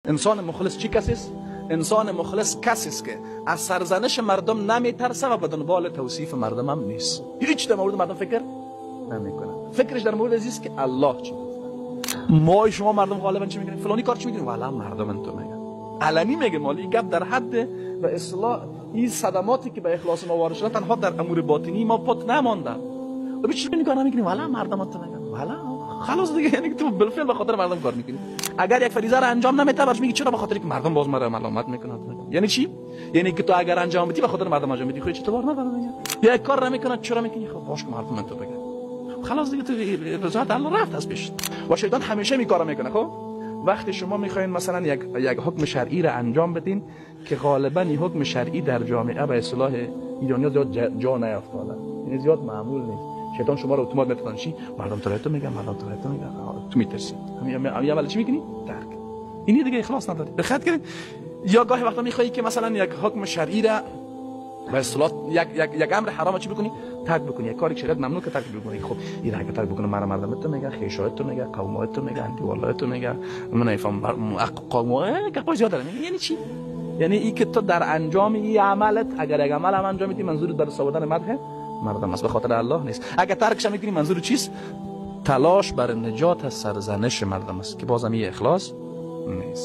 انسان مخلص چی کسی است؟ انسان مخلص کسی است که از سرزنش مردم نمیترسه و به دنبال توصیف مردم هم نیست. هیچ در مورد مردم فکر نمیکنه. فکرش در مورد است که الله چی گفته. ما شما مردم غالبا چی میگن؟ فلانی کار چی میگن؟ والا مردم تو میگن. علنی میگه مالی گپ در حد و اصلاح این صدماتی که به اخلاص ما وارد شده تنها در امور باطنی ما پات نمانده. و چی میگن؟ میگن والا مردم تو میگن. والا خلاص دیگه، یعنی تو بالفعل به خاطر مردم کار میکنی. اگر یک فریضه را انجام نمیده برش میگی چرا؟ به خاطر که مردم باز مرا ملامت میکنند. یعنی چی؟ یعنی که تو اگر انجام بدی به خاطر مردم انجام میدی، خودت چطور نداره میگه؟ یا یک کار نمیکنه چرا میکنی؟ خب باش که مردم تو بگن. خلاص دیگه تو رضایت الله رفت از پیش. و شیطان همیشه می کارو میکنه. خب وقتی شما میخواین مثلا یک حکم شرعی را انجام بدین که غالبا این حکم شرعی در جامعه به اصطلاح ایرانی زیاد جا نیافتاده، یعنی زیاد معمول نیست. شیطان شما رو اتومات میتونه چی؟ مردم تو میگن، مردم تو میگن، تو میترسی. همین اول چی میکنی؟ ترک. اینی دیگه اخلاص نداری. دقت کنید. یا گاهی وقتا میخوایی که مثلا یک حکم شرعی را به اصطلاح یک امر حرام چی بکنی؟ ترک بکنی. یک کاری که شریعت ممنوع که ترک بکنی. خب این را اگه ترک بکنه مردم تو میگن، خیشایت تو میگن، قومات تو میگن، دیوالات تو میگن، من نفهم قومات که زیاد داره. یعنی چی؟ یعنی این که تو در انجام این عملت اگر یک عمل هم انجام میدی منظورت برای سوادن مدح مردم است، به خاطر الله نیست. اگه ترکش میکنی منظور چیست؟ تلاش بر نجات از سرزنش مردم است که بازم این اخلاص نیست.